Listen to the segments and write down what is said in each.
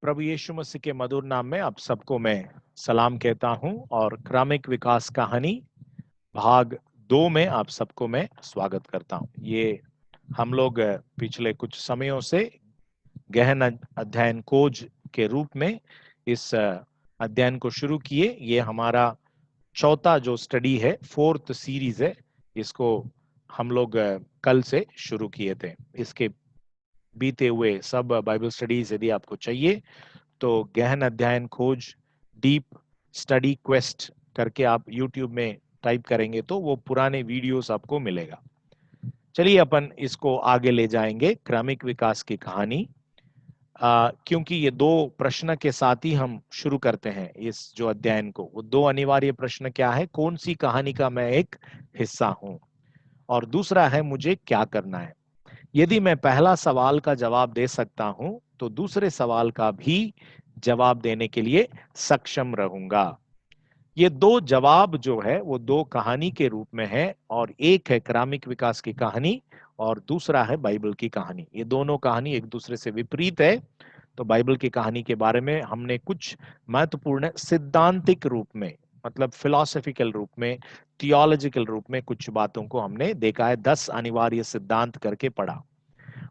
प्रभु यीशु मसीह के मधुर नाम में आप सबको मैं सलाम कहता हूं और क्रमिक विकास कहानी भाग 2 में आप सबको मैं स्वागत करता हूं। ये हम लोग पिछले कुछ समयों से गहन अध्ययन खोज के रूप में इस अध्ययन को शुरू किए। ये हमारा चौथा जो स्टडी है, 4th सीरीज है। इसको हम लोग कल से शुरू किए थे। इसके बीते हुए सब बाइबल स्टडीज यदि आपको चाहिए तो गहन अध्ययन खोज डीप स्टडी क्वेस्ट करके आप YouTube में टाइप करेंगे तो वो पुराने वीडियोस आपको मिलेगा। चलिए अपन इसको आगे ले जाएंगे। क्रमिक विकास की कहानी, क्योंकि ये 2 प्रश्न के साथ ही हम शुरू करते हैं इस जो अध्ययन को। वो 2 अनिवार्य प्रश्न क्या है? कौन सी कहानी का मैं एक हिस्सा हूं, और दूसरा है मुझे क्या करना है। यदि मैं पहला सवाल का जवाब दे सकता हूं तो दूसरे सवाल का भी जवाब देने के लिए सक्षम रहूंगा। ये 2 जवाब जो है वो 2 कहानी के रूप में है, और एक है क्रमिक विकास की कहानी और दूसरा है बाइबल की कहानी। ये दोनों कहानी एक दूसरे से विपरीत है। तो बाइबल की कहानी के बारे में हमने कुछ महत्वपूर्ण सिद्धांतिक रूप में, मतलब फिलॉसफिकल रूप में, थियोलॉजिकल रूप में कुछ बातों को हमने देखा है। 10 अनिवार्य सिद्धांत करके पढ़ा।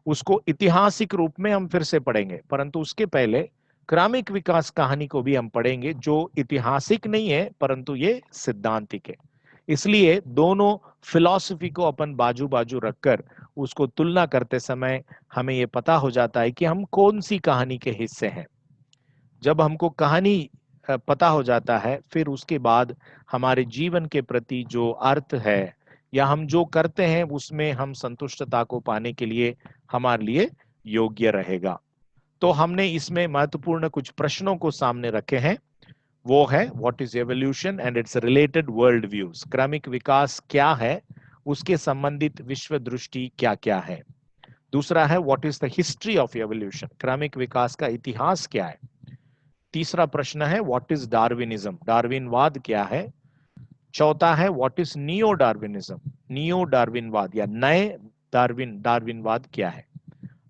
उसको ऐतिहासिक रूप में हम फिर से पढ़ेंगे, परंतु उसके पहले क्रमिक विकास कहानी को भी हम पढ़ेंगे, जो ऐतिहासिक नहीं है परंतु ये सिद्धांतिक है। इसलिए दोनों फिलॉसफी को अपन बाजू बाजू रखकर उसको तुलना करते समय हमें ये पता हो जाता है कि हम कौन सी कहानी के हिस्से हैं। जब हमको कहानी पता हो जाता है, फिर उसके बाद हमारे जीवन के प्रति जो अर्थ है या हम जो करते हैं उसमें हम संतुष्टता को पाने के लिए हमारे लिए योग्य रहेगा। तो हमने इसमें महत्वपूर्ण कुछ प्रश्नों को सामने रखे हैं। वो है what is evolution and it's related world views. क्रमिक विकास क्या है, उसके संबंधित विश्व दृष्टि क्या क्या है। दूसरा है what is the history of evolution, क्रमिक विकास का इतिहास क्या है। तीसरा प्रश्न है व्हाट इज डार्विनिज्म, डार्विनवाद क्या है। चौथा है what is neo Darwinism, neo डार्विनवाद या नए डार्विनवाद क्या है।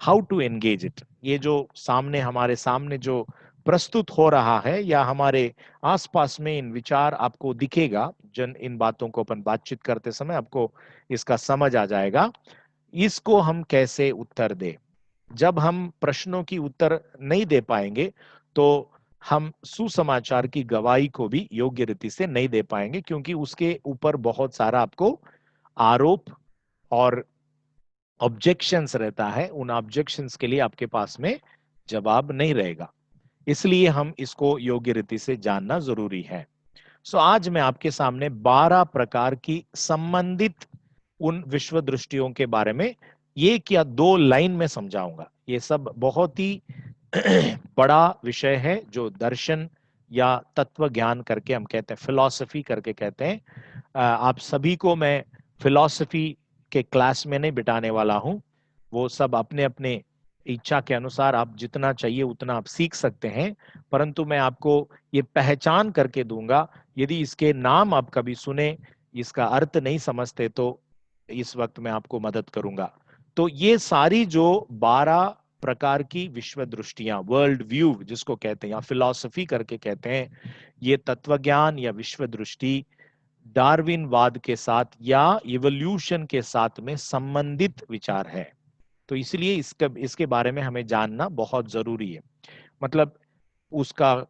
हाउ टू एंगेज इट, ये जो सामने हमारे सामने जो प्रस्तुत हो रहा है या हमारे आसपास में इन विचार आपको दिखेगा, जन इन बातों को अपन बातचीत करते समय आपको इसका समझ आ जाएगा। इसको हम कैसे उत्तर दे। जब हम प्रश्नों की उत्तर नहीं दे पाएंगे तो हम सुसमाचार की गवाही को भी योग्य रीति से नहीं दे पाएंगे, क्योंकि उसके ऊपर बहुत सारा आपको आरोप और ऑब्जेक्शंस रहता है। उन ऑब्जेक्शंस के लिए आपके पास में जवाब नहीं रहेगा। इसलिए हम इसको योग्य रीति से जानना जरूरी है। सो आज मैं आपके सामने 12 प्रकार की संबंधित उन विश्व दृष्टियों के बारे में 1 या 2 लाइन में समझाऊंगा। ये सब बहुत ही बड़ा विषय है जो दर्शन या तत्व ज्ञान करके हम कहते हैं, फिलॉसफी करके कहते हैं। आप सभी को मैं फिलॉसफी के क्लास में नहीं बिठाने वाला हूं। वो सब अपने अपने इच्छा के अनुसार आप जितना चाहिए उतना आप सीख सकते हैं, परंतु मैं आपको ये पहचान करके दूंगा। यदि इसके नाम आप कभी सुने, इसका अर्थ नहीं समझते, तो इस वक्त मैं आपको मदद करूंगा। तो ये सारी जो 12 प्रकार की विश्व दृष्टियां, वर्ल्ड व्यू जिसको कहते हैं या फिलॉसफी करके कहते हैं, ये तत्वज्ञान या विश्व दृष्टि डार्विनवाद के साथ या इवोल्यूशन के साथ में संबंधित विचार है। तो इसलिए इसके बारे में हमें जानना बहुत जरूरी है। मतलब उसका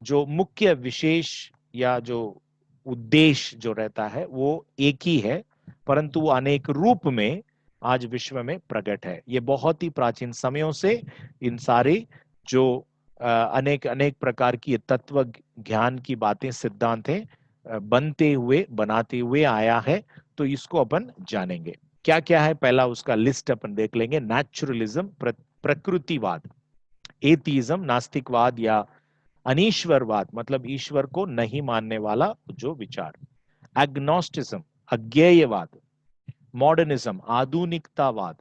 जो मुख्य विशेष या जो उद्देश्य जो रहता है वो एक ही है, परंतु वो अनेक रूप में आज विश्व में प्रकट है। ये बहुत ही प्राचीन समयों से इन सारे जो अनेक अनेक प्रकार की तत्व ज्ञान की बातें, सिद्धांत हैं, बनते हुए बनाते हुए आया है। तो इसको अपन जानेंगे क्या क्या है। पहला उसका लिस्ट अपन देख लेंगे। नेचुरलिज्म, प्रकृतिवाद। एथीज्म, नास्तिकवाद या अनीश्वरवाद, मतलब ईश्वर को नहीं मानने वाला जो विचार। एग्नोस्टिज्म, अज्ञेयवाद। मॉडर्निज्म, आधुनिकतावाद।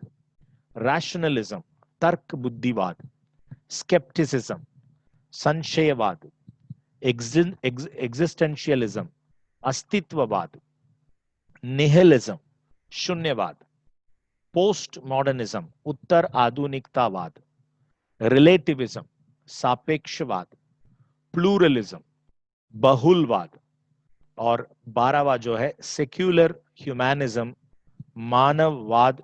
रैशनलिज्म, तर्क बुद्धिवाद। स्केप्टिसिज्म, संशयवाद। एग्जिस्टेंशियलिज्म, अस्तित्ववाद। निहिलिज्म, शून्यवाद। पोस्ट मॉडर्निज्म, उत्तर आधुनिकतावाद। रिलेटिविज्म, सापेक्षवाद, प्लूरलिज्म, बहुलवाद, और 12वां जो है सेक्युलर ह्यूमैनिज्म, मानववाद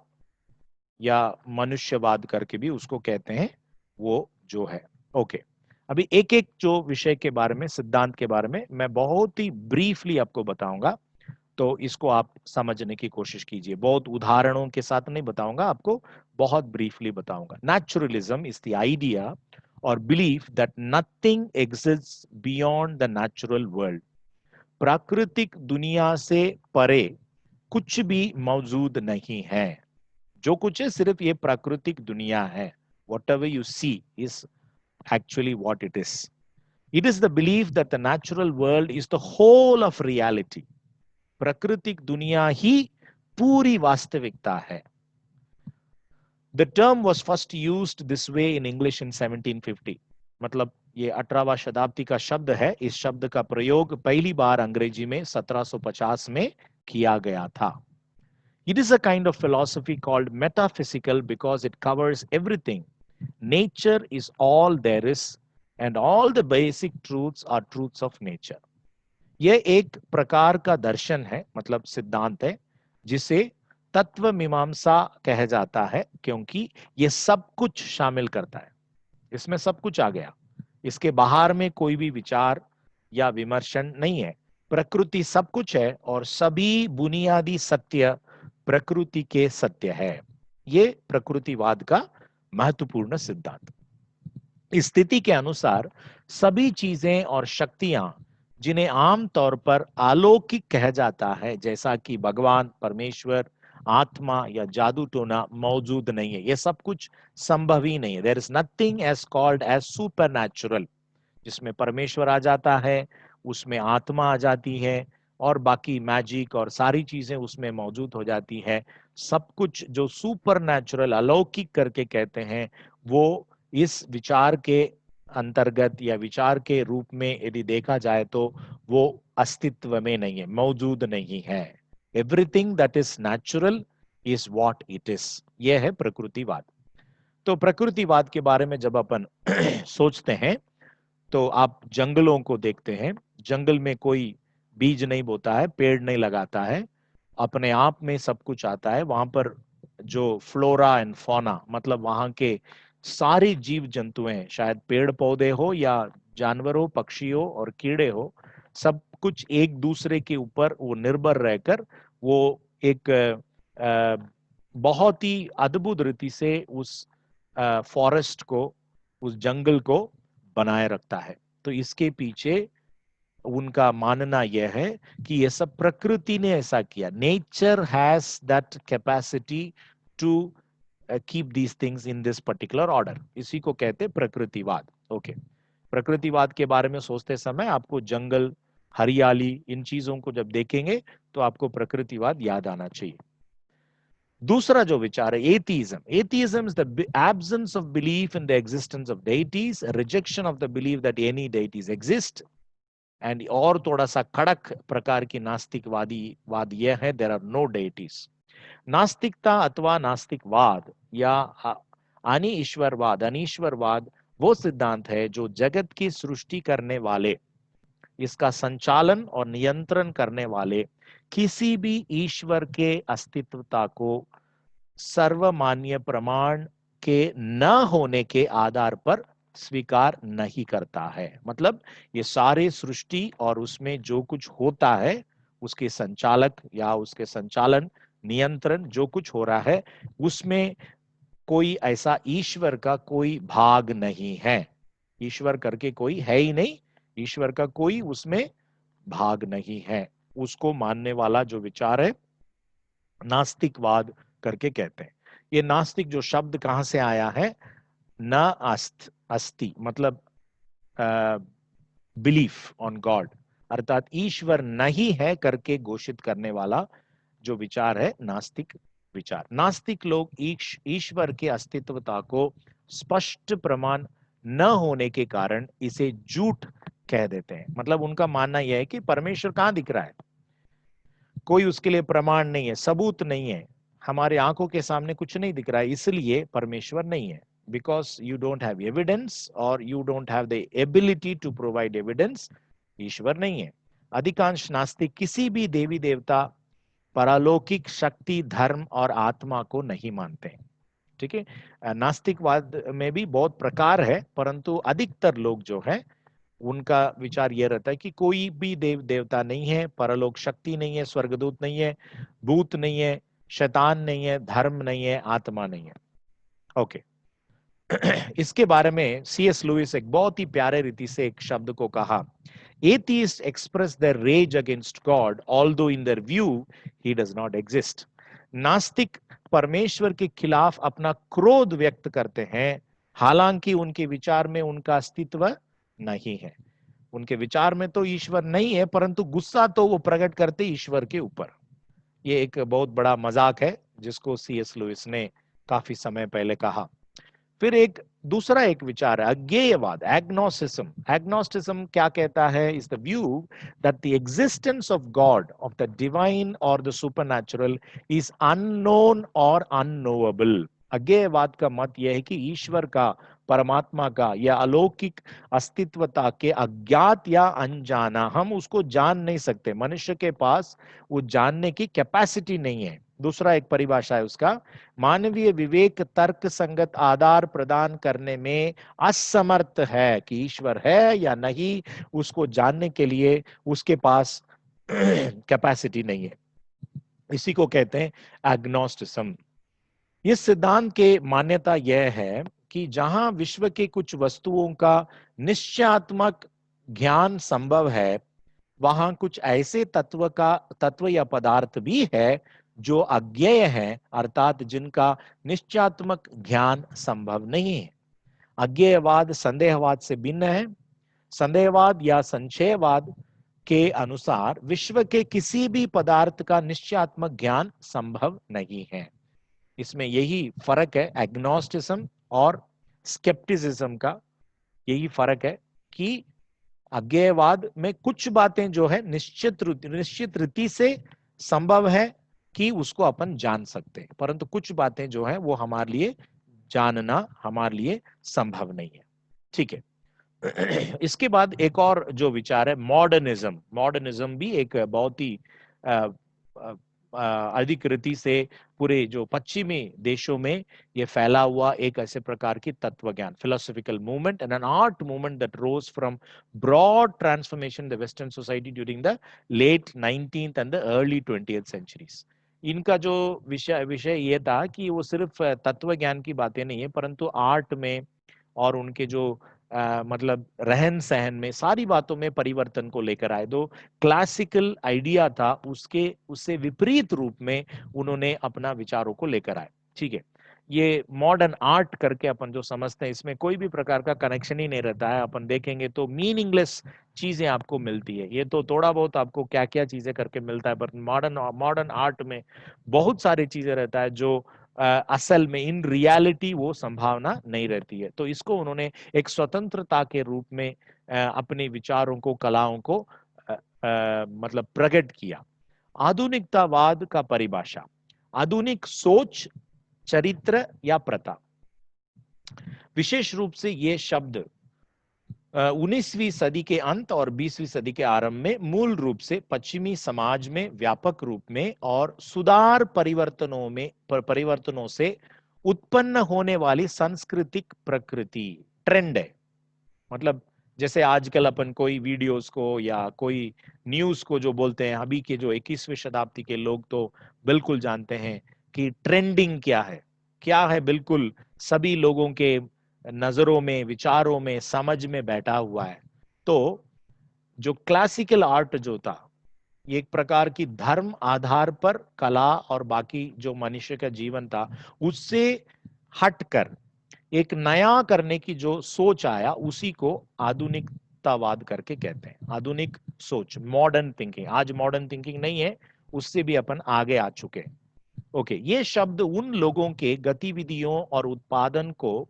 या मनुष्यवाद करके भी उसको कहते हैं, वो जो है। ओके, अभी एक एक जो विषय के बारे में, सिद्धांत के बारे में मैं बहुत ही ब्रीफली आपको बताऊंगा, तो इसको आप समझने की कोशिश कीजिए। बहुत उदाहरणों के साथ नहीं बताऊंगा आपको, बहुत ब्रीफली बताऊंगा। नेचुरलिज्म इज द आइडिया और belief that nothing exists beyond the natural world. प्राकृतिक दुनिया से परे कुछ भी मौजूद नहीं है। जो कुछ है सिर्फ ये प्राकृतिक दुनिया है। Whatever you see is actually what it is. It is the belief that the natural world is the whole of reality. प्राकृतिक दुनिया ही पूरी वास्तविकता है। The term was first used this way in English in 1750. मतलब ये 18वां शताब्दी का शब्द है। इस शब्द का प्रयोग पहली बार अंग्रेजी में 1750 में किया गया था। It is a kind of philosophy called metaphysical because it covers everything. Nature is all there is and all the basic truths are truths of nature. यह एक प्रकार का दर्शन है, मतलब सिद्धांत है, जिसे तत्व मीमांसा कहा जाता है, क्योंकि यह सब कुछ शामिल करता है। इसमें सब कुछ आ गया, इसके बाहर में कोई भी विचार या विमर्शन नहीं है। प्रकृति सब कुछ है और सभी बुनियादी सत्य प्रकृति के सत्य है। ये प्रकृतिवाद का महत्वपूर्ण सिद्धांत। इस स्थिति के अनुसार सभी चीजें और शक्तियां जिन्हें आमतौर पर अलौकिक कहा जाता है, जैसा कि भगवान, परमेश्वर, आत्मा या जादू टोना, मौजूद नहीं है। यह सब कुछ संभव ही नहीं है। There is nothing as called as super natural, जिसमें परमेश्वर आ जाता है, उसमें आत्मा आ जाती है और बाकी मैजिक और सारी चीजें उसमें मौजूद हो जाती है। सब कुछ जो सुपर नेचुरल, अलौकिक करके कहते हैं, वो इस विचार के अंतर्गत या विचार के रूप में यदि देखा जाए तो वो अस्तित्व में नहीं है, मौजूद नहीं है। Everything that is natural is what it is. यह है प्रकृतिवाद। तो प्रकृतिवाद के बारे में जब अपन सोचते हैं तो आप जंगलों को देखते हैं। जंगल में कोई बीज नहीं बोता है, पेड़ नहीं लगाता है, अपने आप में सब कुछ आता है। वहां पर जो फ्लोरा एंड फौना, मतलब वहां के सारे जीव जंतु हैं, शायद पेड़ पौधे हो या जानवर हो, पक्षी हो और कीड़े हो, सब कुछ एक दूसरे के ऊपर वो निर्भर रहकर वो एक बहुत ही अद्भुत रीति से उस फॉरेस्ट को, उस जंगल को बनाए रखता है। तो इसके पीछे उनका मानना यह है कि यह सब प्रकृति ने ऐसा किया। Nature has that capacity to keep these things in this particular order. इसी को कहते हैं प्रकृतिवाद। ओके, प्रकृतिवाद के बारे में सोचते समय आपको जंगल, हरियाली, इन चीजों को जब देखेंगे तो आपको प्रकृतिवाद याद आना चाहिए। दूसरा जो विचार है atheism. Atheism is the absence of belief in the existence of deities, rejection of the belief that any deities exist. And और थोड़ा सा कड़क प्रकार की नास्तिकवाद यह है, देयर आर नो डेइटीज। नास्तिकता अथवा नास्तिकवाद या अनीश्वरवाद वो सिद्धांत है जो जगत की सृष्टि करने वाले, इसका संचालन और नियंत्रण करने वाले किसी भी ईश्वर के अस्तित्वता को सर्वमान्य प्रमाण के न होने के आधार पर स्वीकार नहीं करता है। मतलब ये सारे सृष्टि और उसमें जो कुछ होता है, उसके संचालक या उसके संचालन, नियंत्रण जो कुछ हो रहा है, उसमें कोई ऐसा ईश्वर का कोई भाग नहीं है। ईश्वर करके कोई है ही नहीं, ईश्वर का कोई उसमें भाग नहीं है। उसको मानने वाला जो विचार है नास्तिकवाद करके कहते हैं। ये नास्तिक जो शब्द कहां से आया है, न अस्ति मतलब बिलीफ ऑन गॉड, अर्थात ईश्वर नहीं है करके घोषित करने वाला जो विचार है नास्तिक विचार। नास्तिक लोग ईश्वर के अस्तित्वता को स्पष्ट प्रमाण न होने के कारण इसे झूठ कह देते हैं। मतलब उनका मानना यह है कि परमेश्वर कहां दिख रहा है, कोई उसके लिए प्रमाण नहीं है, सबूत नहीं है, हमारे आंखों के सामने कुछ नहीं दिख रहा है, इसलिए परमेश्वर नहीं है। because you don't have evidence or you don't have the ability to provide evidence, ईश्वर नहीं है। अधिकांश नास्तिक किसी भी देवी देवता, पारलौकिक शक्ति, धर्म और आत्मा को नहीं मानते हैं। ठीक है, नास्तिकवाद में भी बहुत प्रकार है, परंतु अधिकतर लोग जो है उनका विचार यह रहता है कि कोई भी देव देवता नहीं है, परलोक शक्ति नहीं है, स्वर्गदूत नहीं है, भूत नहीं है, शैतान नहीं है, धर्म नहीं है, आत्मा नहीं है। ओके, इसके बारे में सीएस लुइस एक बहुत ही प्यारे रीति से एक शब्द को कहा, atheists express their rage against God although in their view he does not exist. नास्तिक परमेश्वर के खिलाफ अपना क्रोध व्यक्त करते हैं, हालांकि उनके विचार में उनका अस्तित्व नहीं है। उनके विचार में तो ईश्वर नहीं है, परंतु गुस्सा तो वो प्रकट करते ईश्वर के ऊपर। ये एक बहुत बड़ा मजाक है जिसको सीएस लुइस ने काफी समय पहले कहा। फिर एक दूसरा एक विचार है अज्ञेयवाद, एग्नोस्टिज्म। एग्नोस्टिज्म क्या कहता है? Is the view that the existence of God, of the divine और द सुपरनैचुरल इज अननोन और अननोएबल। अज्ञेयवाद का मत यह है कि ईश्वर का, परमात्मा का या अलौकिक अस्तित्वता के अज्ञात या अनजाना, हम उसको जान नहीं सकते, मनुष्य के पास वो जानने की कैपेसिटी नहीं है। दूसरा एक परिभाषा है उसका, मानवीय विवेक तर्क संगत आधार प्रदान करने में असमर्थ है कि ईश्वर है या नहीं, उसको जानने के लिए उसके पास कैपेसिटी नहीं है। इसी को कहते हैं एग्नोस्टिज्म। इस सिद्धांत के मान्यता यह है कि जहां विश्व के कुछ वस्तुओं का निश्चयात्मक ज्ञान संभव है, वहां कुछ ऐसे तत्व या पदार्थ भी है जो अज्ञेय है, अर्थात जिनका निश्चयात्मक ज्ञान संभव नहीं है। अज्ञेयवाद संदेहवाद से भिन्न है। संदेहवाद या संशयवाद के अनुसार विश्व के किसी भी पदार्थ का निश्चयात्मक ज्ञान संभव नहीं है। इसमें यही फर्क है एग्नोस्टिज्म और स्केप्टिसिज्म का, यही फर्क है कि अज्ञेयवाद में कुछ बातें जो है निश्चित रीति से संभव है कि उसको अपन जान सकते हैं, परंतु कुछ बातें जो है वो हमारे लिए जानना हमारे लिए संभव नहीं है। ठीक है, इसके बाद एक और जो विचार है मॉडर्निज्म। मॉडर्निज्म भी एक बहुत ही अधिक रीति से पूरे जो पश्चिमी देशों में ये फैला हुआ एक ऐसे प्रकार की तत्वज्ञान, philosophical movement and an art movement that rose from broad transformation in the western society during the late 19th and the early 20th centuries. इनका जो विषय ये था कि वो सिर्फ तत्व ज्ञान की बातें नहीं है, परंतु आर्ट में और उनके जो मतलब रहन सहन में सारी बातों में परिवर्तन को लेकर आए। दो क्लासिकल आइडिया था उससे विपरीत रूप में उन्होंने अपना विचारों को लेकर आए। ठीक है, ये मॉडर्न आर्ट करके अपन जो समझते हैं इसमें कोई भी प्रकार का कनेक्शन ही नहीं रहता है। अपन देखेंगे तो मीनिंगलेस चीजें आपको मिलती है। ये तो थोड़ा बहुत आपको क्या क्या चीजें करके मिलता है, पर मॉडर्न आर्ट में बहुत सारी चीजें रहता है जो असल में इन रियलिटी वो संभावना नहीं रहती है। तो इसको उन्होंने एक स्वतंत्रता के रूप में अपने विचारों को, कलाओं को मतलब प्रकट किया। आधुनिकतावाद का परिभाषा, आधुनिक सोच, चरित्र या प्रथा। विशेष रूप से ये शब्द 19वीं सदी के अंत और 20वीं सदी के आरंभ में मूल रूप से पश्चिमी समाज में व्यापक रूप में और सुधार परिवर्तनों से उत्पन्न होने वाली सांस्कृतिक प्रकृति, ट्रेंड है। मतलब जैसे आजकल अपन कोई वीडियोस को या कोई न्यूज को जो बोलते हैं, अभी के जो 21वीं शताब्दी के लोग तो बिल्कुल जानते हैं कि ट्रेंडिंग क्या है बिल्कुल सभी लोगों के नजरों में, विचारों में, समझ में बैठा हुआ है। तो जो क्लासिकल आर्ट जो था, ये एक प्रकार की धर्म आधार पर कला और बाकी जो मनुष्य का जीवन था उससे हटकर एक नया करने की जो सोच आया, उसी को आधुनिकतावाद करके कहते हैं। आधुनिक सोच, मॉडर्न थिंकिंग। आज मॉडर्न थिंकिंग नहीं है, उससे भी अपन आगे आ चुके हैं। ओके, ये शब्द उन लोगों के गतिविधियों और उत्पादन को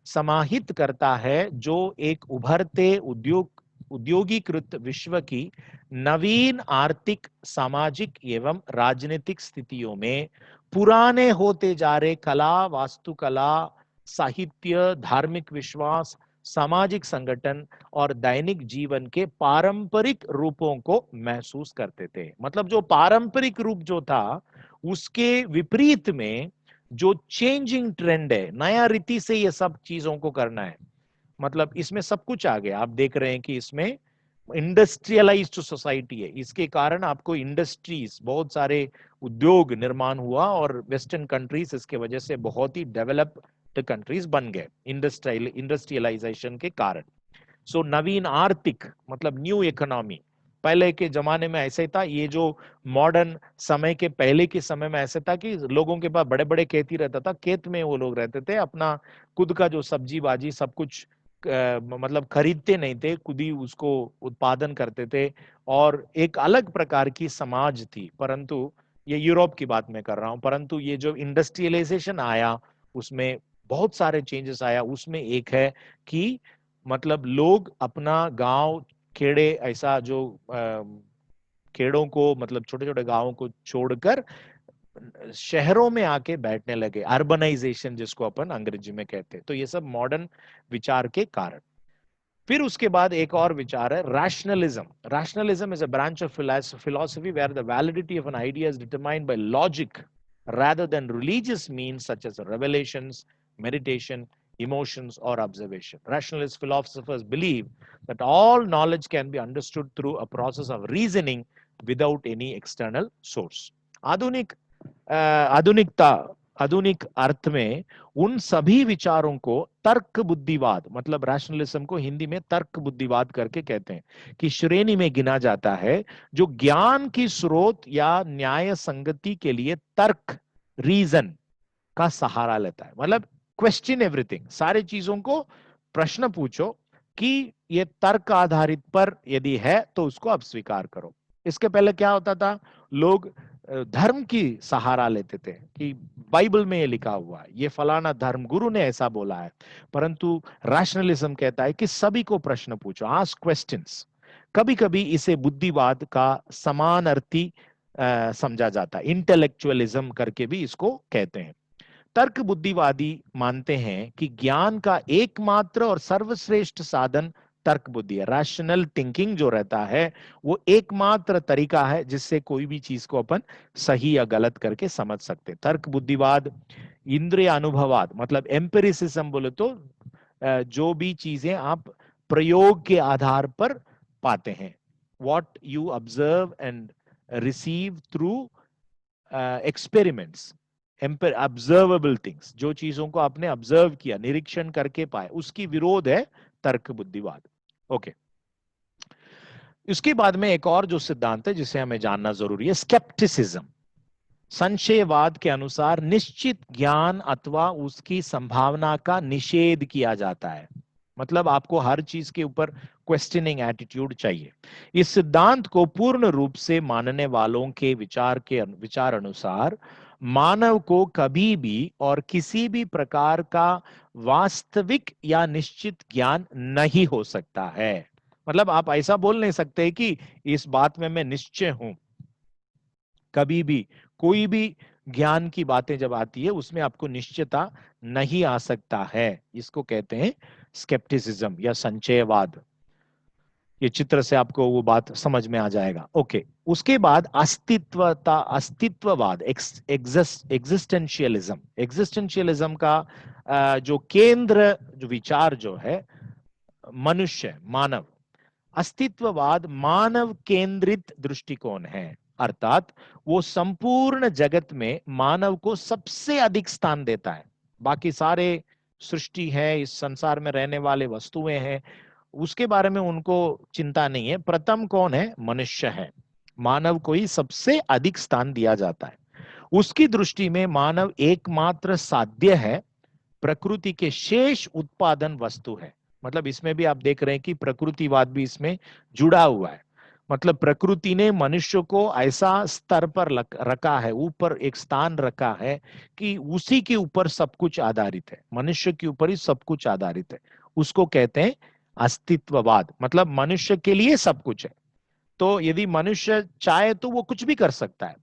समाहित करता है जो एक उभरते उद्योगीकृत विश्व की नवीन आर्थिक, सामाजिक एवं राजनीतिक स्थितियों में पुराने होते जा रहे कला, वास्तुकला, साहित्य, धार्मिक विश्वास, सामाजिक संगठन और दैनिक जीवन के पारंपरिक रूपों को महसूस करते थे। मतलब जो पारंपरिक रूप जो था उसके विपरीत में जो चेंजिंग ट्रेंड है, नया रीति से ये सब चीजों को करना है, मतलब इसमें सब कुछ आ गया। आप देख रहे हैं कि इसमें इंडस्ट्रियलाइज्ड सोसाइटी है, इसके कारण आपको इंडस्ट्रीज, बहुत सारे उद्योग निर्माण हुआ और वेस्टर्न कंट्रीज इसके वजह से बहुत ही डेवलप्ड कंट्रीज बन गए इंडस्ट्रियलाइजेशन के कारण। सो नवीन आर्थिक मतलब न्यू इकोनॉमी, पहले के जमाने में ऐसे था, ये जो मॉडर्न समय के पहले के समय में ऐसे था कि लोगों के पास बड़े बड़े खेत ही रहता था, खेत में वो लोग रहते थे, अपना खुद का जो सब्जी बाजी सब कुछ मतलब खरीदते नहीं थे, खुद ही उसको उत्पादन करते थे और एक अलग प्रकार की समाज थी। परंतु ये यूरोप की बात मैं कर रहा हूं, परंतु ये जो इंडस्ट्रियलाइजेशन आया उसमें बहुत सारे चेंजेस आया। उसमें एक है कि मतलब लोग अपना गांव खेड़े ऐसा जो खेड़ों को मतलब छोटे छोटे गांवों को छोड़कर शहरों में आके बैठने लगे, अर्बनाइजेशन जिसको अपन अंग्रेजी में कहते हैं। तो ये सब मॉडर्न विचार के कारण। फिर उसके बाद एक और विचार है rationalism. Rationalism is a branch of philosophy where the validity of an idea is determined by logic rather than religious means such as revelations, meditation, emotions or observation. Rationalist philosophers believe that all knowledge can be understood through a process of reasoning without any external source. आधुनिक आधुनिकता आधुनिक अर्थ में उन सभी विचारों को तर्क बुद्धिवाद, मतलब रैशनलिज्म को हिंदी में तर्क बुद्धिवाद करके कहते हैं, कि श्रेणी में गिना जाता है, जो ज्ञान की स्रोत या न्याय संगति के लिए तर्क, रीजन का सहारा लेता है। मतलब क्वेश्चन एवरीथिंग, सारी चीजों को प्रश्न पूछो कि ये तर्क आधारित पर यदि है तो उसको अब स्वीकार करो। इसके पहले क्या होता था, लोग धर्म की सहारा लेते थे कि बाइबल में ये लिखा हुआ है, ये फलाना धर्म गुरु ने ऐसा बोला है। परंतु रैशनलिज्म कहता है कि सभी को प्रश्न पूछो, आस्क क्वेश्चंस। कभी कभी इसे बुद्धिवाद का समान अर्थी समझा जाता है, इंटेलेक्चुअलिज्म करके भी इसको कहते हैं। तर्क बुद्धिवादी मानते हैं कि ज्ञान का एकमात्र और सर्वश्रेष्ठ साधन तर्क बुद्धि है। रैशनल थिंकिंग जो रहता है वो एकमात्र तरीका है जिससे कोई भी चीज को अपन सही या गलत करके समझ सकते। तर्क बुद्धिवाद इंद्रिय अनुभववाद, मतलब एम्पिरिसिज्म बोले तो जो भी चीजें आप प्रयोग के आधार पर पाते हैं, what you observe and receive through experiments, observable things, जो चीजों को आपने ऑब्जर्व किया, निरीक्षण करके पाए, उसकी विरोध है तर्क बुद्धिवाद। ओके, इसके बाद में एक और जो सिद्धांत है जिसे हमें जानना जरूरी है, स्केप्टिसिज्म। संशयवाद के अनुसार निश्चित ज्ञान अथवा उसकी संभावना का निषेध किया जाता है। मतलब आपको हर चीज के ऊपर क्वेश्चनिंग एटीट्यूड चाहिए। इस सिद्धांत को पूर्ण रूप से मानने वालों के विचार अनुसार मानव को कभी भी और किसी भी प्रकार का वास्तविक या निश्चित ज्ञान नहीं हो सकता है। मतलब आप ऐसा बोल नहीं सकते कि इस बात में मैं निश्चय हूं। कभी भी कोई भी ज्ञान की बातें जब आती है उसमें आपको निश्चयता नहीं आ सकता है। इसको कहते हैं स्केप्टिसिज्म या संशयवाद। ये चित्र से आपको वो बात समझ में आ जाएगा। ओके, उसके बाद अस्तित्ववाद, एग्जिस्टेंशियलिज्म। एग्जिस्टेंशियलिज्म का जो केंद्र जो विचार जो है मनुष्य, मानव। अस्तित्ववाद मानव केंद्रित दृष्टिकोण है, अर्थात वो संपूर्ण जगत में मानव को सबसे अधिक स्थान देता है। बाकी सारे सृष्टि है, इस संसार में रहने वाले वस्तुएं हैं, उसके बारे में उनको चिंता नहीं है। प्रथम कौन है? मनुष्य है। मानव को ही सबसे अधिक स्थान दिया जाता है। उसकी दृष्टि में मानव एकमात्र साध्य है, प्रकृति के शेष उत्पादन वस्तु है। मतलब इसमें भी आप देख रहे हैं कि प्रकृतिवाद भी इसमें जुड़ा हुआ है। मतलब प्रकृति ने मनुष्य को ऐसा स्तर पर रखा है, ऊपर एक स्थान रखा है कि उसी के ऊपर सब कुछ आधारित है, मनुष्य के ऊपर ही सब कुछ आधारित है। उसको कहते हैं अस्तित्ववाद। मतलब मनुष्य के लिए सब कुछ है, तो यदि मनुष्य चाहे तो वो कुछ भी कर सकता है,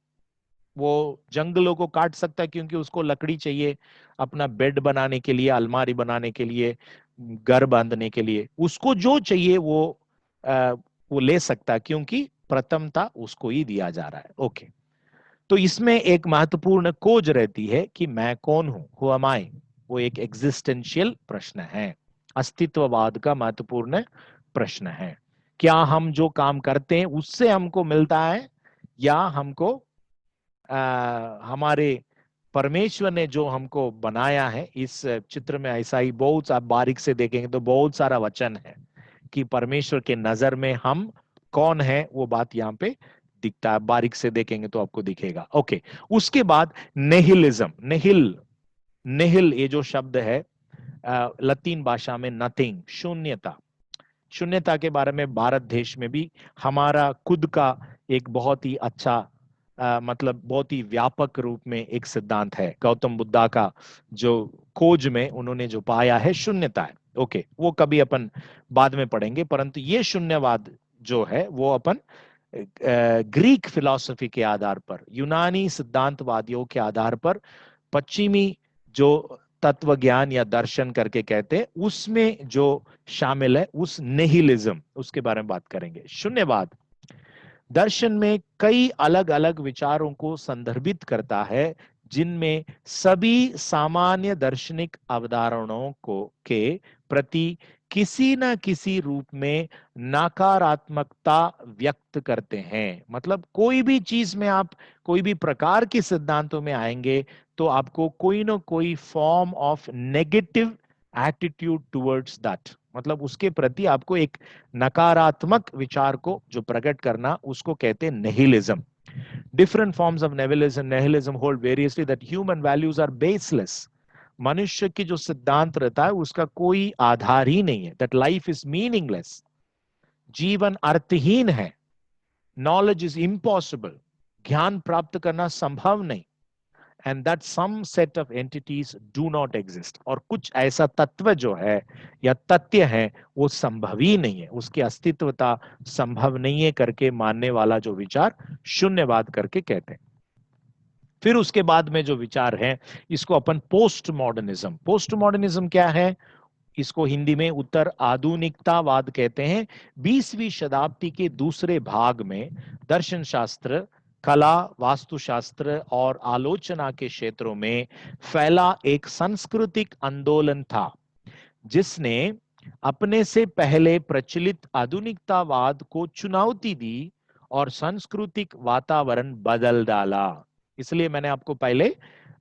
वो जंगलों को काट सकता है क्योंकि उसको लकड़ी चाहिए अपना बेड बनाने के लिए, अलमारी बनाने के लिए, घर बांधने के लिए। उसको जो चाहिए वो ले सकता है क्योंकि प्रथमता उसको ही दिया जा रहा है। ओके, तो इसमें एक महत्वपूर्ण खोज रहती है कि मैं कौन हूं, हु एम आई। वो एक एग्जिस्टेंशियल प्रश्न है, अस्तित्ववाद का महत्वपूर्ण प्रश्न है। क्या हम जो काम करते हैं उससे हमको मिलता है, या हमको हमारे परमेश्वर ने जो हमको बनाया है। इस चित्र में ऐसा ही बहुत, आप बारीक से देखेंगे तो बहुत सारा वचन है कि परमेश्वर के नजर में हम कौन है, वो बात यहाँ पे दिखता है। बारीक से देखेंगे तो आपको दिखेगा। ओके, उसके बाद नेहिलिज्म, नेहिल, नेहिल ये जो शब्द है लतीन भाषा में नथिंग, शून्यता। शून्यता के बारे में भारत देश में भी हमारा खुद का एक बहुत ही अच्छा मतलब बहुत ही व्यापक रूप में एक सिद्धांत है। गौतम बुद्धा का जो खोज में उन्होंने जो पाया है शून्यता है। ओके, वो कभी अपन बाद में पढ़ेंगे, परंतु ये शून्यवाद जो है वो अपन ग्रीक फिलॉसफी के आधार पर, यूनानी सिद्धांतवादियों के आधार पर, पश्चिमी जो तत्व ज्ञान या दर्शन करके कहते हैं उसमें जो शामिल है, उस निहिलिज्म, उसके बारे में बात करेंगे। शून्यवाद दर्शन में कई अलग अलग विचारों को संदर्भित करता है, जिनमें सभी सामान्य दार्शनिक अवधारणाओं को के प्रति किसी न किसी रूप में नकारात्मकता व्यक्त करते हैं। मतलब कोई भी चीज में आप कोई भी प्रकार के सिद्धांतों में आएंगे तो आपको कोई ना कोई form of negative attitude towards that, मतलब उसके प्रति आपको एक नकारात्मक विचार को जो प्रकट करना, उसको कहते हैं nihilism. Different forms of nihilism hold variously that human values are baseless. मनुष्य की जो सिद्धांत रहता है उसका कोई आधार ही नहीं है। That life is meaningless. जीवन अर्थहीन है। Knowledge is impossible. ज्ञान प्राप्त करना संभव नहीं। And that some set of entities do not exist. और कुछ ऐसा तत्व जो है या तथ्य है वो संभव ही नहीं है, उसकी अस्तित्वता संभव नहीं है करके मानने वाला जो विचार शून्यवाद करके कहते हैं। फिर उसके बाद में जो विचार है इसको अपन पोस्ट मॉडर्निज्म। पोस्ट मॉडर्निज्म क्या है? इसको हिंदी में उत्तर आधुनिकतावाद कहते हैं। 20वीं शताब्दी के दूसरे भाग में दर्शन शास्त्र, कला, वास्तुशास्त्र और आलोचना के क्षेत्रों में फैला एक सांस्कृतिक आंदोलन था, जिसने अपने से पहले प्रचलित आधुनिकतावाद को चुनौती दी और सांस्कृतिक वातावरण बदल डाला। इसलिए मैंने आपको पहले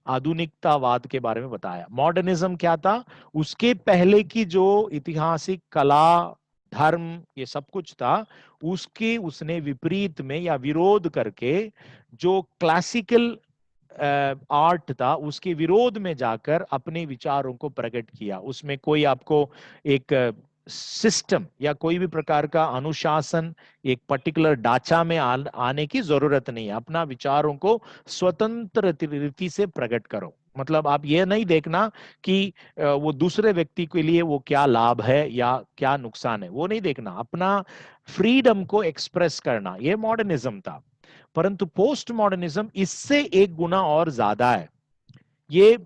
आधुनिकतावाद के बारे में बताया। मॉडर्निज्म क्या था? उसके पहले की जो ऐतिहासिक कला, धर्म, ये सब कुछ था, उसके उसने विपरीत में या विरोध करके जो क्लासिकल आर्ट था उसके विरोध में जाकर अपने विचारों को प्रकट किया। उसमें कोई आपको एक सिस्टम या कोई भी प्रकार का अनुशासन, एक पर्टिकुलर ढांचा में आने की जरूरत नहीं है। अपना विचारों को स्वतंत्र रीति से प्रकट करो। मतलब आप ये नहीं देखना कि वो दूसरे व्यक्ति के लिए वो क्या लाभ है या क्या नुकसान है, वो नहीं देखना। अपना फ्रीडम को एक्सप्रेस करना, ये मॉडर्निज्म था। परंतु पोस्ट मॉडर्निज्म इससे एक गुना और ज्यादा है। ये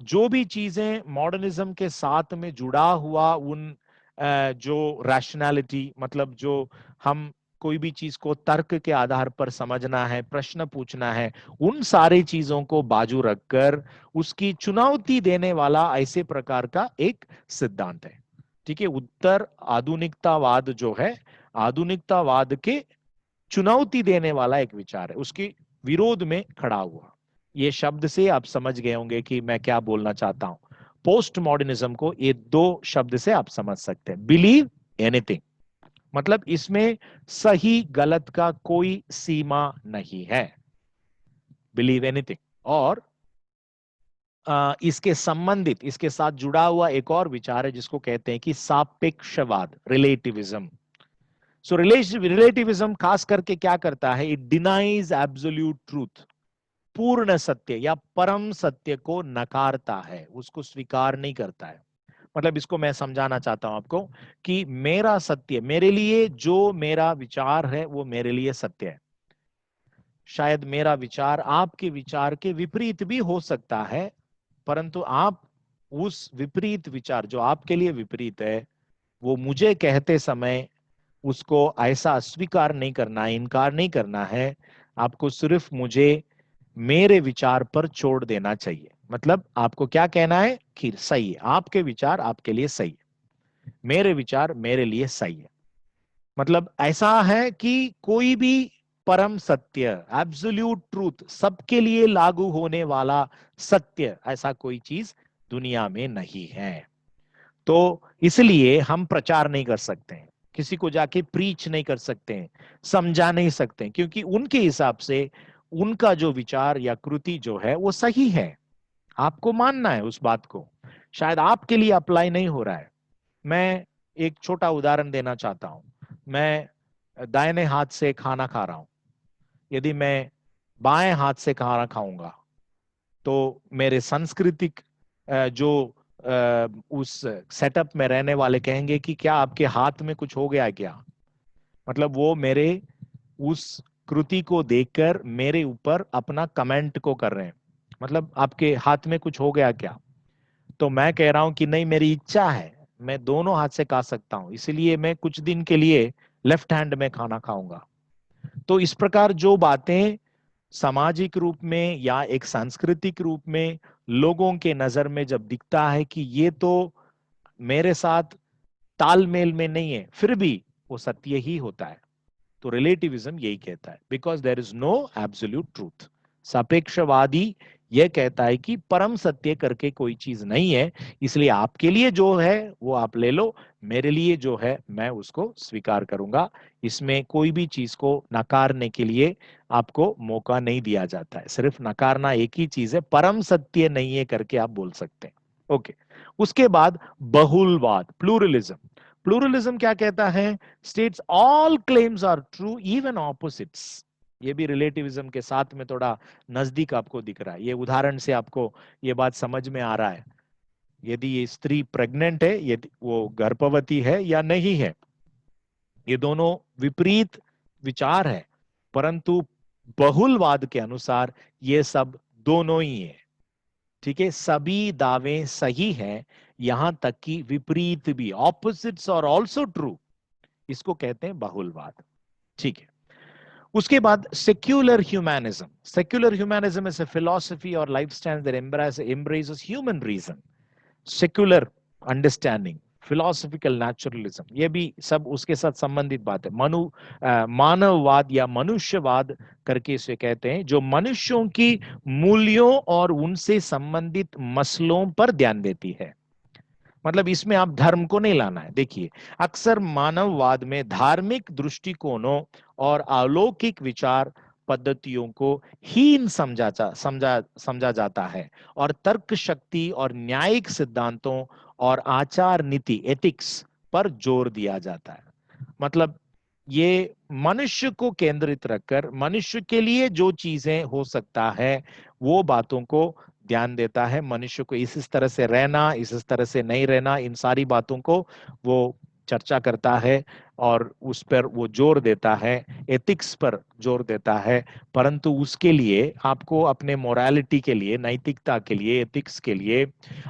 जो भी चीजें मॉडर्निज्म के साथ में जुड़ा हुआ, उन जो रैशनैलिटी, मतलब जो हम कोई भी चीज को तर्क के आधार पर समझना है, प्रश्न पूछना है, उन सारी चीजों को बाजू रखकर उसकी चुनौती देने वाला ऐसे प्रकार का एक सिद्धांत है। ठीक है, उत्तर आधुनिकतावाद जो है, आधुनिकतावाद के चुनौती देने वाला एक विचार है, उसके विरोध में खड़ा हुआ। ये शब्द से आप समझ गए होंगे कि मैं क्या बोलना चाहता हूं। पोस्ट मॉडर्निज्म को ये दो शब्द से आप समझ सकते हैं। बिलीव एनीथिंग, मतलब इसमें सही गलत का कोई सीमा नहीं है। Believe anything. और इसके संबंधित, इसके साथ जुड़ा हुआ एक और विचार है जिसको कहते हैं कि सापेक्षवाद, रिलेटिविज्म। सो रिलेटिविज्म खास करके क्या करता है? इट डिनाइज एब्सोल्यूट ट्रूथ, पूर्ण सत्य या परम सत्य को नकारता है, उसको स्वीकार नहीं करता है। मतलब इसको मैं समझाना चाहता हूं आपको कि मेरा सत्य, मेरे लिए जो मेरा विचार है वो मेरे लिए सत्य है। शायद मेरा विचार आपके विचार के विपरीत भी हो सकता है, परंतु आप उस विपरीत विचार जो आपके लिए विपरीत है वो मुझे कहते समय उसको ऐसा अस्वीकार नहीं करना है, इनकार नहीं करना है। आपको सिर्फ मुझे मेरे विचार पर छोड़ देना चाहिए। मतलब आपको क्या कहना है कि सही है, आपके विचार आपके लिए सही है, मेरे विचार मेरे लिए सही है। मतलब ऐसा है कि कोई भी परम सत्य, एब्सोल्यूट ट्रूथ, सबके लिए लागू होने वाला सत्य, ऐसा कोई चीज दुनिया में नहीं है। तो इसलिए हम प्रचार नहीं कर सकते हैं, किसी को जाके प्रीच नहीं कर सकते हैं, समझा नहीं सकते हैं, क्योंकि उनके हिसाब से उनका जो विचार या कृति जो है वो सही है। आपको मानना है उस बात को, शायद आपके लिए अप्लाई नहीं हो रहा है। मैं एक छोटा उदाहरण देना चाहता हूं। मैं दाहिने हाथ से खाना खा रहा हूं, यदि मैं बाएं हाथ से खाना खाऊंगा तो मेरे सांस्कृतिक जो उस सेटअप में रहने वाले कहेंगे कि क्या आपके हाथ में कुछ हो गया है क्या। मतलब वो मेरे उस कृति को देखकर मेरे ऊपर अपना कमेंट को कर रहे हैं, मतलब आपके हाथ में कुछ हो गया क्या। तो मैं कह रहा हूं कि नहीं, मेरी इच्छा है, मैं दोनों हाथ से खा सकता हूं, इसलिए मैं कुछ दिन के लिए लेफ्ट हैंड में खाना खाऊंगा। तो इस प्रकार जो बातें सामाजिक रूप में या एक सांस्कृतिक रूप में लोगों के नजर में जब दिखता है कि ये तो मेरे साथ तालमेल में नहीं है, फिर भी वो सत्य ही होता है। तो रिलेटिविज्म यही कहता है, because there is no absolute truth. सापेक्षवादी यह कहता है कि परम सत्य करके कोई चीज नहीं है, इसलिए आपके लिए जो है वो आप ले लो, मेरे लिए जो है मैं उसको स्वीकार करूंगा। इसमें कोई भी चीज को नकारने के लिए आपको मौका नहीं दिया जाता है। सिर्फ नकारना एक ही चीज है, परम सत्य नहीं है करके आप बोल सकते हैं। ओके। उसके बाद बहुलवाद, प्लूरलिज्म। प्लूरलिज्म क्या कहता है? States all claims are true even opposites. ये भी रिलेटिविज्म के साथ में थोड़ा नजदीक आपको दिख रहा है। ये उदाहरण से आपको ये बात समझ में आ रहा है। यदि ये स्त्री प्रेग्नेंट है, यदि वो गर्भवती है या नहीं है, ये दोनों विपरीत विचार है, परंतु बहुलवाद के अनुसार ये सब दोनों ही है। ठीक है, सभी दावे सही हैं, यहां तक कि विपरीत भी, ऑपोजिट्स और ऑल्सो ट्रू। इसको कहते हैं बहुलवाद। ठीक है। उसके बाद secular humanism. Secular humanism is a philosophy और lifestyle that embraces human reason, secular understanding, philosophical naturalism, ये भी सब उसके साथ संबंधित बात है। मानववाद या मनुष्यवाद करके इसे कहते हैं, जो मनुष्यों की मूल्यों और उनसे संबंधित मसलों पर ध्यान देती है। मतलब इसमें आप धर्म को नहीं लाना है। देखिए, अक्सर मानववाद में धार्मिक दृष्टिकोणों और अलौकिक विचार पद्धतियों को हीन समझा जाता है, और तर्क शक्ति और न्यायिक सिद्धांतों और आचार नीति, एथिक्स पर जोर दिया जाता है। मतलब ये मनुष्य को केंद्रित रखकर मनुष्य के लिए जो चीजें हो सकता है वो बातों को ध्यान देता है। मनुष्य को इस तरह से रहना, इस तरह से नहीं रहना, इन सारी बातों को वो चर्चा करता है और उस पर वो जोर देता है, एथिक्स पर जोर देता है। परंतु उसके लिए आपको अपने मोरालिटी के लिए, नैतिकता के लिए, एथिक्स के लिए,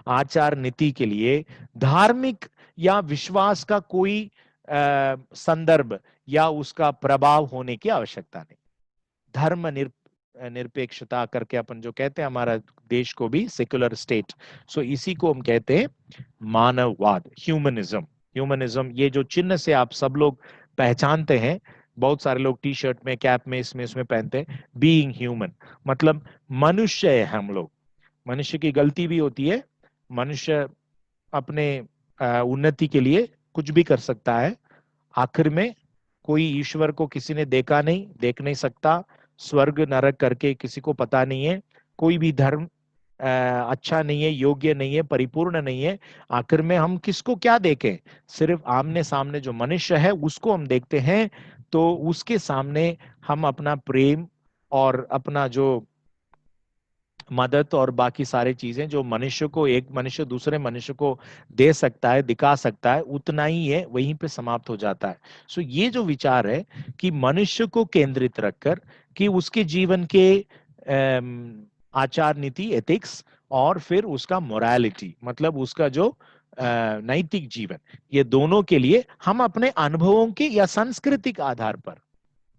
आचार नीति के लिए धार्मिक या विश्वास का कोई संदर्भ या उसका प्रभाव होने की आवश्यकता नहीं। धर्म निरपेक्षता करके अपन जो कहते हैं, हमारा देश को भी सेक्युलर स्टेट, सो इसी को हम कहते हैं मानववाद, ह्यूमनिज्म। ह्यूमनिज्म, ये जो चिन्ह से आप सब लोग पहचानते हैं, बहुत सारे लोग टी शर्ट में, कैप में, इसमें पहनते हैं, बीइंग ह्यूमन, मतलब मनुष्य है हम लोग। मनुष्य की गलती भी होती है, मनुष्य अपने उन्नति के लिए कुछ भी कर सकता है। आखिर में कोई ईश्वर को किसी ने देखा नहीं, देख नहीं सकता, स्वर्ग नरक करके किसी को पता नहीं है। कोई भी धर्म अच्छा नहीं है, योग्य नहीं है, परिपूर्ण नहीं है। आखिर में हम किसको क्या देखें? सिर्फ आमने सामने जो मनुष्य है उसको हम देखते हैं। तो उसके सामने हम अपना प्रेम और अपना जो मदद और बाकी सारी चीजें जो मनुष्य को, एक मनुष्य दूसरे मनुष्य को दे सकता है, दिखा सकता है, उतना ही है, वहीं पे समाप्त हो जाता है। सो ये जो विचार है कि मनुष्य को केंद्रित रखकर, कि उसके जीवन के आचार नीति, एथिक्स, और फिर उसका मोरालिटी, मतलब उसका जो नैतिक जीवन, ये दोनों के लिए हम अपने अनुभवों के या सांस्कृतिक आधार पर,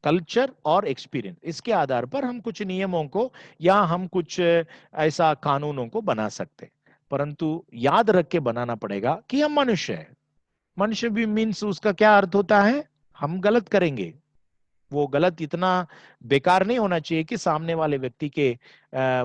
कल्चर और एक्सपीरियंस, इसके आधार पर हम कुछ नियमों को या हम कुछ ऐसा कानूनों को बना सकते हैं। परंतु याद रख के बनाना पड़ेगा कि हम मनुष्य हैं। मनुष्य भी मीन्स उसका क्या अर्थ होता है, हम गलत करेंगे। वो गलत इतना बेकार नहीं होना चाहिए कि सामने वाले व्यक्ति के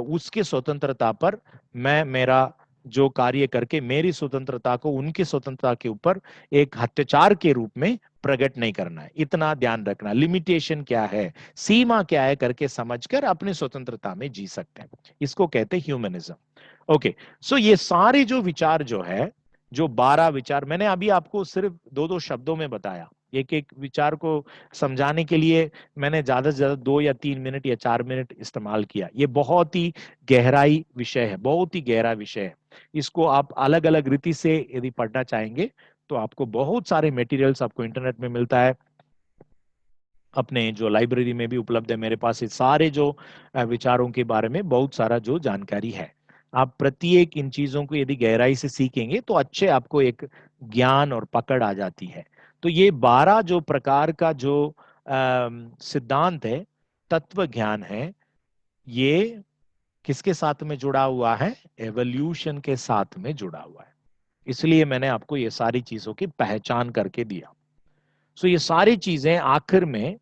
उसके स्वतंत्रता पर मैं मेरा जो कार्य करके मेरी स्वतंत्रता को उनकी स्वतंत्रता के ऊपर एक अत्याचार के रूप में प्रकट नहीं करना है। इतना ध्यान रखना, लिमिटेशन क्या है, सीमा क्या है करके समझकर अपनी स्वतंत्रता में जी सकते हैं। इसको कहते हैं ह्यूमनिज्म। ओके, सो ये सारे जो विचार जो है, जो 12 विचार मैंने अभी आपको सिर्फ दो दो शब्दों में बताया, एक एक विचार को समझाने के लिए मैंने ज्यादा से ज्यादा 2 या 3 मिनट या 4 मिनट इस्तेमाल किया। ये बहुत ही गहराई विषय है, बहुत ही गहरा विषय है। इसको आप अलग अलग रीति से यदि पढ़ना चाहेंगे तो आपको बहुत सारे मटेरियल्स आपको इंटरनेट में मिलता है, अपने जो लाइब्रेरी में भी उपलब्ध है। मेरे पास ये सारे जो विचारों के बारे में बहुत सारा जो जानकारी है। आप प्रत्येक इन चीजों को यदि गहराई से सीखेंगे तो अच्छे आपको एक ज्ञान और पकड़ आ जाती है। तो ये 12 जो प्रकार का जो सिद्धांत है, तत्व ज्ञान है, ये किसके साथ में जुड़ा हुआ है, एवोल्यूशन के साथ में जुड़ा हुआ है। इसलिए मैंने आपको ये सारी चीजों की पहचान करके दिया। सो ये सारी चीजें आखिर में,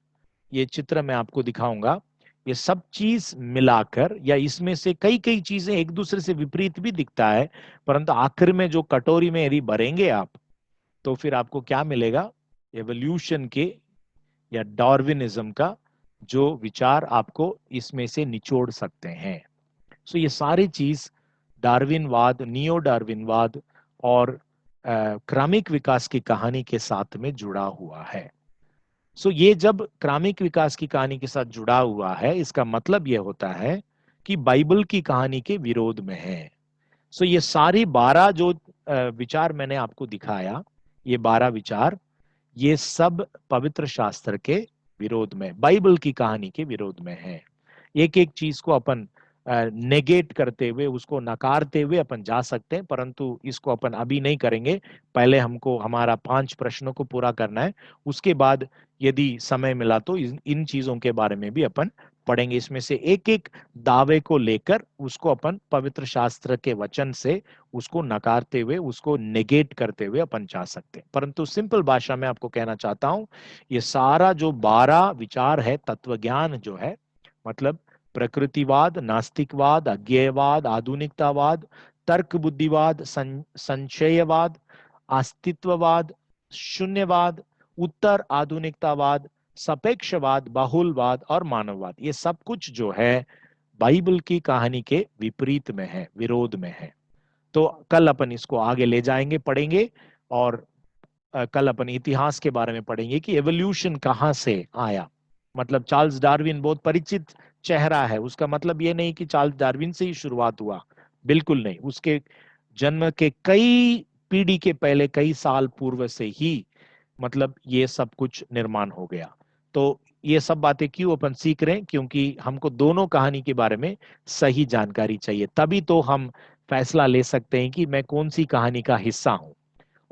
ये चित्र मैं आपको दिखाऊंगा, ये सब चीज मिलाकर, या इसमें से कई कई चीजें एक दूसरे से विपरीत भी दिखता है, परंतु आखिर में जो कटोरी में यदि भरेंगे आप, तो फिर आपको क्या मिलेगा, एवोल्यूशन के या डार्विनिज्म का जो विचार आपको इसमें से निचोड़ सकते हैं। सो ये सारी चीज डार्विनवाद, नियो डार्विनवाद और क्रमिक विकास की कहानी के साथ में जुड़ा हुआ है। सो ये जब क्रमिक विकास की कहानी के साथ जुड़ा हुआ है, इसका मतलब यह होता है कि बाइबल की कहानी के विरोध में है। सो ये सारी 12 जो विचार मैंने आपको दिखाया, ये 12 विचार, ये सब पवित्र शास्त्र के विरोध में, बाइबल की कहानी के विरोध में है। एक एक चीज को अपन नेगेट करते हुए, उसको नकारते हुए अपन जा सकते हैं, परंतु इसको अपन अभी नहीं करेंगे। पहले हमको हमारा 5 प्रश्नों को पूरा करना है, उसके बाद यदि समय मिला तो इन चीजों के बारे में भी अपन पढ़ेंगे। इसमें से एक एक दावे को लेकर उसको अपन पवित्र शास्त्र के वचन से उसको नकारते हुए, उसको नेगेट करते हुए अपन जा सकते हैं। परंतु सिंपल भाषा में आपको कहना चाहता हूं, ये सारा जो 12 विचार है, तत्व ज्ञान जो है, मतलब प्रकृतिवाद, नास्तिकवाद, अज्ञेयवाद, आधुनिकतावाद, तर्क बुद्धिवाद, संशयवाद, अस्तित्ववाद, शून्यवाद, उत्तर आधुनिकतावाद, सापेक्षवाद, बहुलवाद और मानववाद, ये सब कुछ जो है बाइबल की कहानी के विपरीत में है, विरोध में है। तो कल अपन इसको आगे ले जाएंगे, पढ़ेंगे, और कल अपन इतिहास के बारे में पढ़ेंगे कि एवोल्यूशन कहां से आया। मतलब चार्ल्स डार्विन बहुत परिचित चेहरा है, उसका मतलब ये नहीं कि चार्ल्स डार्विन से ही शुरुआत हुआ, बिल्कुल नहीं। उसके जन्म के कई पीढ़ी के पहले, कई साल पूर्व से ही मतलब ये सब कुछ निर्माण हो गया। तो ये सब बातें क्यों अपन सीख रहे हैं, क्योंकि हमको दोनों कहानी के बारे में सही जानकारी चाहिए, तभी तो हम फैसला ले सकते हैं कि मैं कौन सी कहानी का हिस्सा हूं,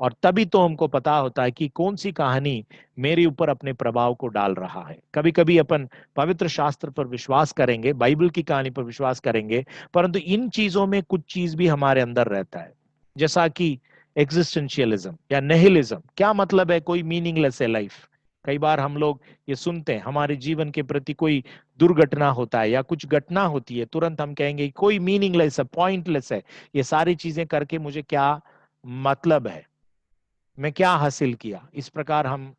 और तभी तो हमको पता होता है कि कौन सी कहानी मेरे ऊपर अपने प्रभाव को डाल रहा है। कभी कभी अपन पवित्र शास्त्र पर विश्वास करेंगे, बाइबल की कहानी पर विश्वास करेंगे, परंतु इन चीजों में कुछ चीज भी हमारे अंदर रहता है, जैसा कि एग्जिस्टेंशियलिज्म या निहिलिज्म। क्या मतलब है, कोई मीनिंगलेस है लाइफ। कई बार हम लोग ये सुनते हैं, हमारे जीवन के प्रति कोई दुर्घटना होता है या कुछ घटना होती है, तुरंत हम कहेंगे कोई मीनिंगलेस है, पॉइंटलेस है, ये सारी चीजें करके मुझे क्या मतलब है, मैं क्या हासिल किया, इस प्रकार हम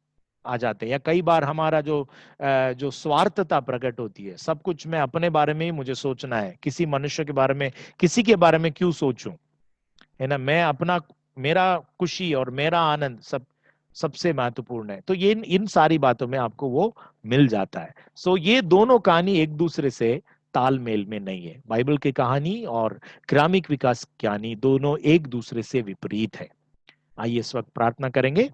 आ जाते हैं। या कई बार हमारा जो स्वार्थता प्रकट होती है, सब कुछ मैं अपने बारे में ही मुझे सोचना है, किसी मनुष्य के बारे में, किसी के बारे में क्यों सोचूं, है ना। मैं अपना, मेरा खुशी और मेरा आनंद सबसे महत्वपूर्ण है। तो ये इन सारी बातों में आपको वो मिल जाता है। सो ये दोनों कहानी एक दूसरे से तालमेल में नहीं है। बाइबल की कहानी और क्रमिक विकास कहानी दोनों एक दूसरे से विपरीत है। आइए इस वक्त प्रार्थना करेंगे।